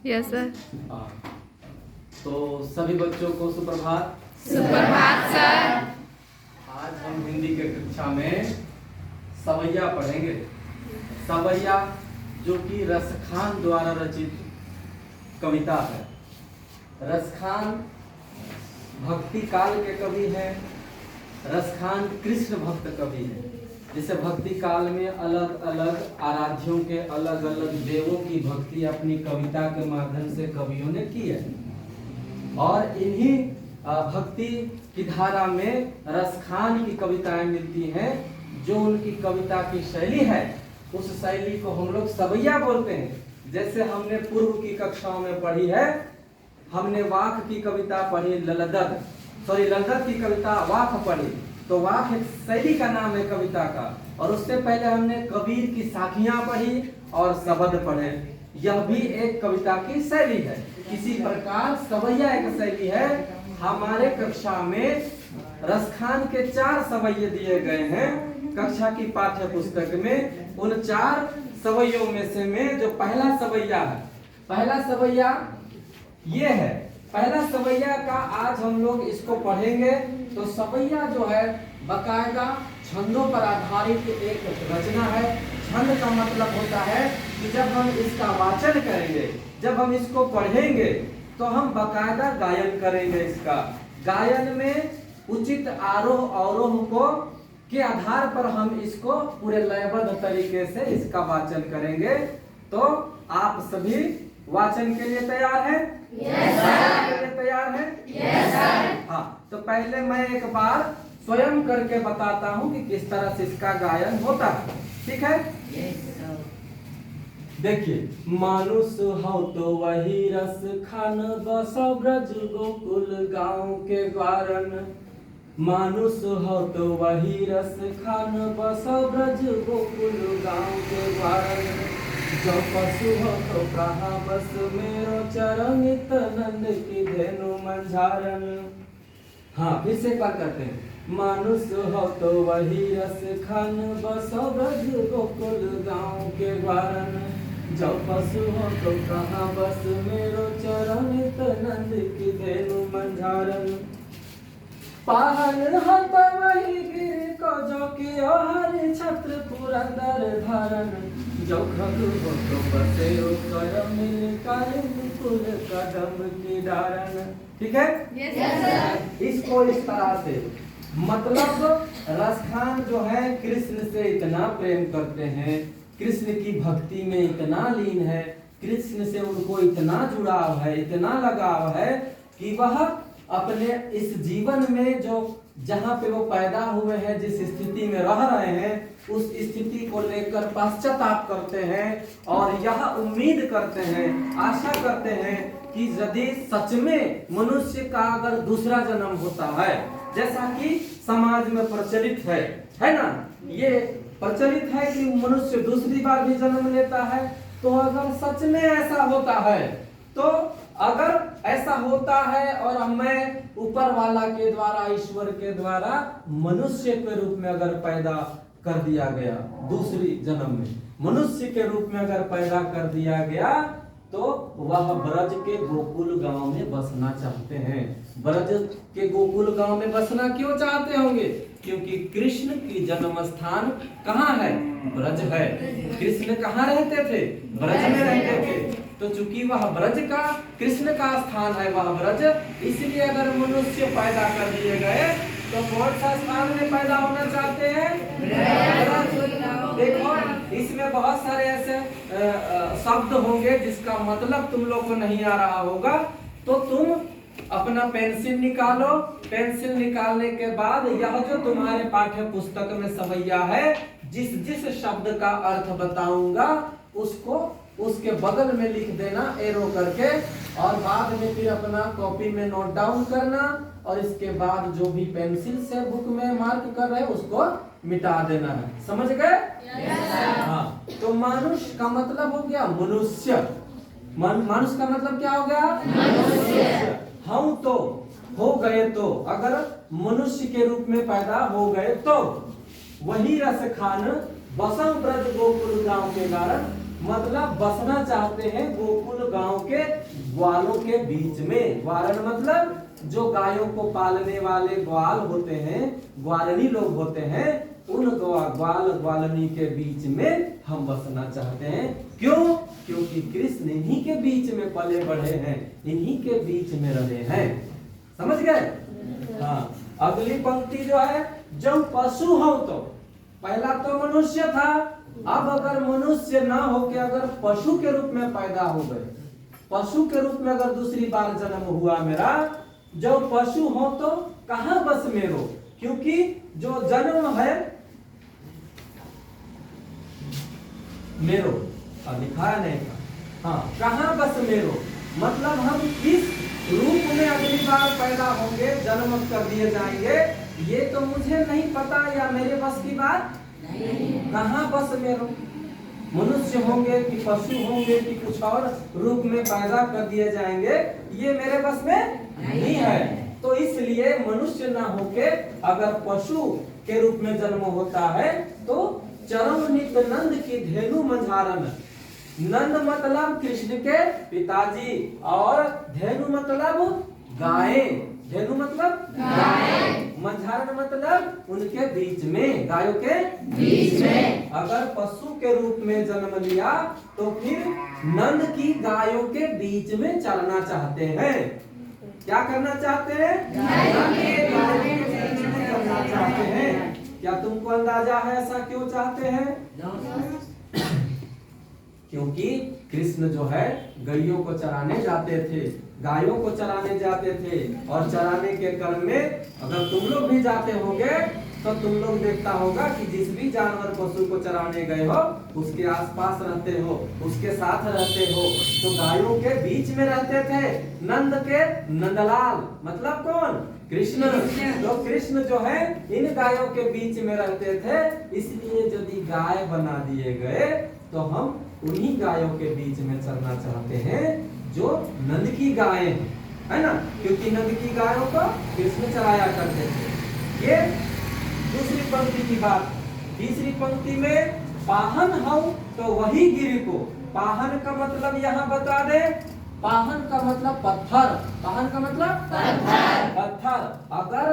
Yes sir. हाँ, तो सभी बच्चों को सुप्रभात। सुप्रभात सर। आज हम हिंदी के कक्षा में सवैया पढ़ेंगे। सवैया जो कि रसखान द्वारा रचित कविता है। रसखान भक्ति काल के कवि हैं। रसखान कृष्ण भक्त कवि हैं। जैसे भक्ति काल में अलग अलग आराध्यों के अलग अलग देवों की भक्ति अपनी कविता के माध्यम से कवियों ने की है, और इन्हीं भक्ति की धारा में रसखान की कविताएं मिलती हैं। जो उनकी कविता की शैली है, उस शैली को हम लोग सवैया बोलते हैं। जैसे हमने पूर्व की कक्षाओं में पढ़ी है, हमने वाक की कविता पढ़ी, ललदत की कविता वाक पढ़ी। तो वाक एक शैली का नाम है कविता का। और उससे पहले हमने कबीर की साखियां पढ़ी और शब्द पढ़े। यह भी एक कविता की शैली है। इसी प्रकार सवैया एक शैली है। हमारे कक्षा में रसखान के 4 सवैये दिए गए हैं कक्षा की पाठ्य पुस्तक में। उन 4 सवैयों में से में जो पहला सवैया है, पहला सवैया ये है। पहला सवैया का आज हम लोग इसको पढ़ेंगे। तो सवैया जो है बाकायदा छंदों पर आधारित एक रचना है। छंद का मतलब होता है कि जब हम इसका वाचन करेंगे, जब हम इसको पढ़ेंगे, तो हम बाकायदा गायन करेंगे। इसका गायन में उचित आरोह अवरोह को के आधार पर हम इसको पूरे लयबद्ध तरीके से इसका वाचन करेंगे। तो आप सभी वाचन के लिए तैयार हैं? Yes sir. तैयार हैं? Yes sir. हाँ, तो पहले मैं एक बार स्वयं करके बताता हूँ कि किस तरह से इसका गायन होता है। ठीक है? Yes sir. देखिए, मानुष हो तो वही रस खान बसो ब्रज गोकुल गांव के ग्वारन। मानुष हो तो वही रस खान बसो ब्रज गोकुल गांव के ग्वारन। जो पशु हो तो कहाँ बस मेरो चरण नंद की धेनु मंझारन। हाँ, फिर से बात करते हैं। मानुष हो तो वही रस खान बसो ब्रज गोकुल गांव के ग्वारन। जो पशु हो तो कहाँ बस मेरो चरण नंद की धेनु मंझारन। पाहन हो तो वही गिर को जो कि हरि छत्र पुरंदर धारन। जो खगु हो तो बसे कर मिल कर कुल कदम की डारन। ठीक है? Yes sir. इसको इस तरह से मतलब रसखान जो है कृष्ण से इतना प्रेम करते हैं, कृष्ण की भक्ति में इतना लीन है, कृष्ण से उनको इतना जुड़ाव है, इतना लगाव है कि वह अपने इस जीवन में जो जहाँ पे वो पैदा हुए हैं, जिस स्थिति में रह रहे हैं, उस स्थिति को लेकर पश्चाताप करते हैं और यह उम्मीद करते हैं, आशा करते हैं कि यदि सच में मनुष्य का अगर दूसरा जन्म होता है, जैसा कि समाज में प्रचलित है ना, ये प्रचलित है कि मनुष्य दूसरी बार भी जन्म लेता है। तो अगर सच में ऐसा होता है, तो अगर ऐसा होता है और मैं ऊपर वाला के द्वारा, ईश्वर के द्वारा मनुष्य के रूप में अगर पैदा कर दिया गया, दूसरी जन्म में मनुष्य के रूप में अगर पैदा कर दिया गया, तो वह ब्रज के गोकुल गांव में बसना चाहते हैं। ब्रज के गोकुल गांव में बसना क्यों चाहते होंगे? क्योंकि कृष्ण की जन्म स्थान कहाँ है? ब्रज है। कृष्ण कहाँ रहते थे? ब्रज में रहते थे। तो चूंकि वह ब्रज का, कृष्ण का स्थान है वह ब्रज, इसलिए अगर मनुष्य पैदा कर दिए गए तो कौन सा स्थान में पैदा होना चाहते हैं? देखो, इसमें बहुत सारे ऐसे शब्द होंगे जिसका मतलब तुम लोग को नहीं आ रहा होगा। तो तुम अपना पेंसिल निकालो। पेंसिल निकालने के बाद यह जो तुम्हारे पाठ्य पुस्तक में सवैया है, जिस जिस शब्द का अर्थ बताऊंगा उसको उसके बगल में लिख देना एरो करके, और बाद में फिर अपना कॉपी में नोट डाउन करना, और इसके बाद जो भी पेंसिल से बुक में मार्क कर रहे हैं उसको मिटा देना है। समझ गए? हाँ, तो मानुष का मतलब हो गया मनुष्य। मानुष का मतलब क्या हो गया? मनुष्य। हम तो हो गए, तो अगर मनुष्य के रूप में पैदा हो गए तो वही रस खान बसम ब्रज गोकुल गांव के कारण मतलब बसना चाहते हैं गोकुल गांव के ग्वालों के बीच में। ग्वालन मतलब जो गायों को पालने वाले ग्वाल होते हैं, ग्वालनी लोग होते हैं, उन ग्वाल ग्वालनी के बीच में हम बसना चाहते हैं। क्यों? क्योंकि कृष्ण इन्हीं के बीच में पले बढ़े हैं, इन्हीं के बीच में रहे हैं। समझ गए? हाँ। अगली पंक्ति जो है, जब पशु हो तो पहला तो मनुष्य था, अब अगर मनुष्य ना होके अगर पशु के रूप में पैदा हो गए, पशु के रूप में अगर दूसरी बार जन्म हुआ मेरा, जब पशु हो तो कहां बस मेरो? क्योंकि जो जन्म है मेरो, अब लिखा नहीं था। हाँ, कहां बस मेरो मतलब हम किस रूप में अगली बार पैदा होंगे, जन्म कर दिए जाएंगे, ये तो मुझे नहीं पता, या मेरे बस की बात नहीं। कहां बस मेरो? मनुष्य होंगे कि पशु होंगे कि कुछ और रूप में पैदा कर दिए जाएंगे, ये मेरे बस में नहीं है। तो इसलिए मनुष्य ना होके अगर पशु के रूप में जन्म होता है तो चरम नित नंद की धेनु मंझारन। नंद मतलब कृष्ण के पिताजी और धेनु मतलब गाय। धेनु मतलब गाय, मंझारन मतलब उनके बीच में, गायों के बीच में। अगर पशु के रूप में जन्म लिया तो फिर नंद की गायों के बीच में चलना चाहते हैं। क्या करना चाहते हैं? नंद के गायों के बीच में चलना चाहते हैं। क्या तुमको अंदाजा है ऐसा क्यों चाहते हैं? क्योंकि कृष्ण जो है गैयों को चराने जाते थे, गायों को चराने जाते थे, और चराने के क्रम में अगर तुम लोग भी जाते होगे तो तुम लोग देखता होगा कि जिस भी जानवर पशु को चराने गए हो उसके आसपास रहते हो, उसके साथ रहते हो। तो गायों के बीच में रहते थे। नंद के नंदलाल मतलब कौन? कृष्ण। तो कृष्ण जो है इन गायों के बीच में रहते थे, इसलिए यदि गाय बना दिए गए तो हम उन्हीं गायों के बीच में चलना चाहते हैं जो नंद की गाय है ना, क्योंकि नंद की गायों को कृष्ण चराया करते थे। ये दूसरी पंक्ति की बात। तीसरी पंक्ति में पाहन हो तो वही गिर को। पाहन का मतलब यहाँ बता दे, पाहन का मतलब पत्थर। पाहन का मतलब पत्थर। पत्थर अगर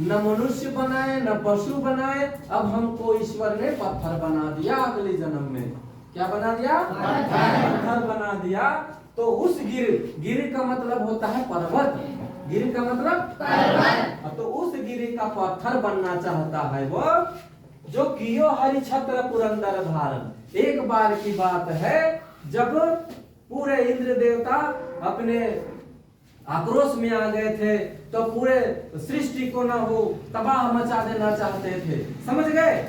न मनुष्य बनाए न पशु बनाए, अब हमको ईश्वर ने पत्थर बना दिया अगले जन्म में। क्या बना दिया? पत्थर बना दिया। तो उस गिर का मतलब होता है पर्वत। गिर का मतलब पर्वत। तो उस गिर का पत्थर बनना चाहता है वो, जो कियो हरि छत्र पुरंदर धारण। एक बार की बात है जब पूरे इंद्र देवता अपने आक्रोश में आ गए थे, तो पूरे सृष्टि को ना हो तबाह मचा देना चाहते थे। समझ गए?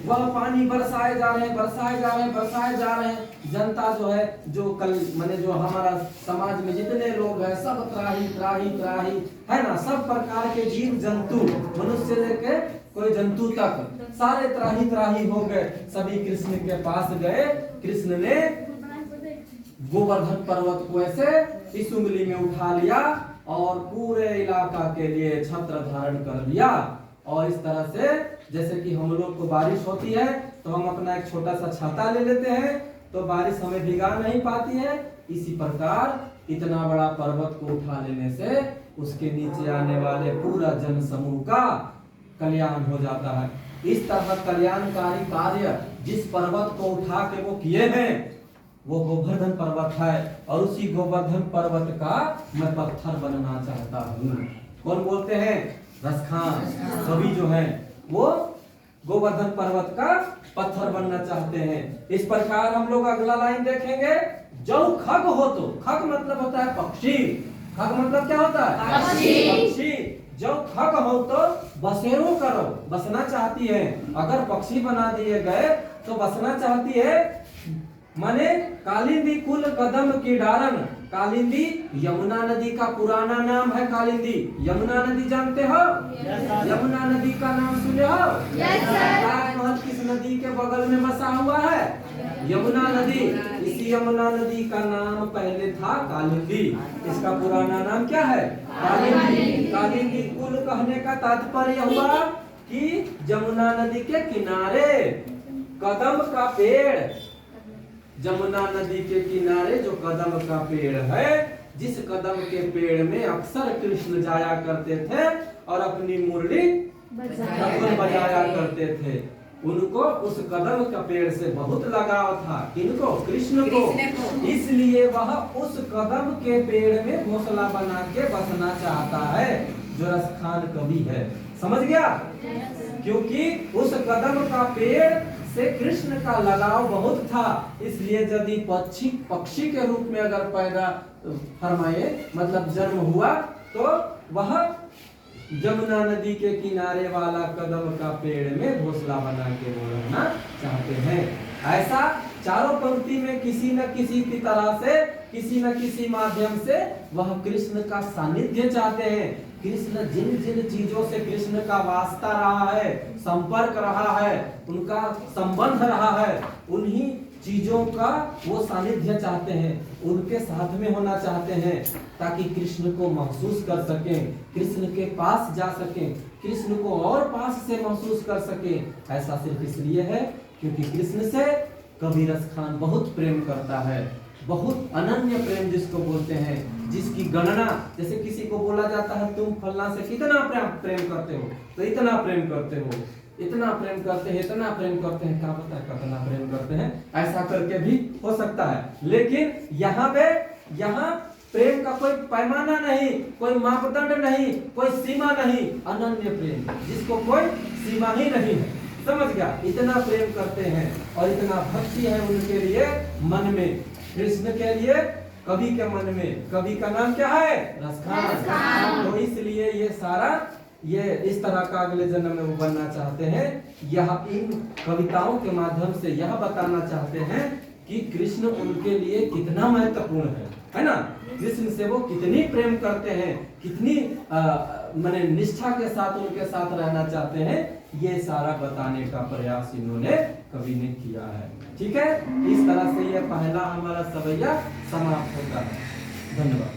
वह पानी बरसाए जा रहे हैं, बरसाए जा रहे हैं, बरसाए जा रहे हैं। जनता जो है, जो कल माने जो हमारा समाज में जितने लोग हैं सब त्राही त्राही त्राही है ना, सब प्रकार के जीव जंतु, मनुष्य लेके कोई जंतु तक सारे त्राही त्राही हो गए। सभी कृष्ण के पास गए। कृष्ण ने गोवर्धन पर्वत को ऐसे इस उंगली में उठा लिया और पूरे इलाका के लिए छत्र धारण कर लिया। और इस तरह से जैसे कि हम लोग को बारिश होती है तो हम अपना एक छोटा सा छाता ले लेते हैं तो बारिश हमें भिगा नहीं पाती है, इसी प्रकार इतना बड़ा पर्वत को उठा लेने से उसके नीचे आने वाले पूरा जन समूह का कल्याण हो जाता है। इस तरह कल्याणकारी कार्य जिस पर्वत को उठा के वो किए हैं वो गोवर्धन पर्वत है, और उसी गोवर्धन पर्वत का मैं पत्थर बनना चाहता हूँ। कौन बोलते हैं? रसखान। सभी जो है वो गोवर्धन पर्वत का पत्थर बनना चाहते हैं। इस प्रकार हम लोग अगला लाइन देखेंगे। जो खग हो तो, खग मतलब होता है पक्षी। खग मतलब क्या होता है? पक्षी। जो खग हो तो बसेरो करो, बसना चाहती है। अगर पक्षी बना दिए गए तो बसना चाहती है। माने कालिंदी कुल कदम की डारन। कालिंदी यमुना नदी का पुराना नाम है। कालिंदी यमुना नदी जानते हो? यमुना नदी का नाम सुने हो? ताजमहल किस नदी के बगल में बसा हुआ है? यमुना नदी। इसी यमुना नदी का नाम पहले था कालिंदी। इसका पुराना नाम क्या है? कालिंदी। कालिंदी कुल कहने का तात्पर्य हुआ कि यमुना नदी के किनारे कदम का पेड़, जमुना नदी के किनारे जो कदम का पेड़ है, जिस कदम के पेड़ में अक्सर कृष्ण जाया करते थे और अपनी मुरली बजाया करते थे, उनको उस कदम का पेड़ से बहुत लगाव था। किनको? कृष्ण को। इसलिए वह उस कदम के पेड़ में घोंसला बना के बसना चाहता है, जो रसखान कवि है। समझ गया? क्योंकि उस कदम का पेड़ से कृष्ण का लगाव बहुत था, इसलिए यदि पक्षी के रूप में अगर पैदा फरमाए मतलब जन्म हुआ, तो वह जमुना नदी के किनारे वाला कदम का पेड़ में घोंसला बना के वो रहना चाहते हैं। ऐसा चारों पंक्ति में किसी न किसी की तरह से, किसी न किसी माध्यम से वह कृष्ण का सानिध्य चाहते हैं। कृष्ण जिन जिन चीजों से कृष्ण का वास्ता रहा है, संपर्क रहा है, उनका संबंध रहा है, उन्हीं चीजों का वो सानिध्य चाहते हैं, उनके साथ में होना चाहते हैं, ताकि कृष्ण को महसूस कर सकें, कृष्ण के पास जा सकें, कृष्ण को और पास से महसूस कर सकें। ऐसा सिर्फ इसलिए है क्योंकि कृष्ण से कवि रसखान बहुत प्रेम करता है, बहुत अनन्य प्रेम जिसको बोलते हैं, जिसकी गणना, जैसे किसी को बोला जाता है तुम फलना से कितना प्रेम करते हो, तो इतना प्रेम करते हो, इतना प्रेम करते हैं, इतना प्रेम करते हैं, क्या पता है कितना प्रेम करते हैं, ऐसा करके भी हो सकता है। लेकिन यहाँ प्रेम का कोई पैमाना नहीं, कोई मापदंड नहीं, कोई सीमा नहीं, अनन्य प्रेम जिसको कोई सीमा ही नहीं है। समझ गया? इतना प्रेम करते हैं और इतना भक्ति है उनके लिए मन में, कृष्ण के लिए कवि के मन में। कवि का नाम क्या है? रसखान। तो इसलिए ये इस तरह का अगले जन्म में वो बनना चाहते हैं। यह इन कविताओं के माध्यम से यह बताना चाहते हैं कि कृष्ण उनके लिए कितना महत्वपूर्ण है ना? कृष्ण से वो कितनी प्रेम करते हैं, कितनी माने निष्ठा के साथ उनके साथ रहना चाहते हैं, ये सारा बताने का प्रयास इन्होंने कवि ने किया है। ठीक है? इस तरह से यह पहला हमारा सवैया समाप्त होता है। धन्यवाद।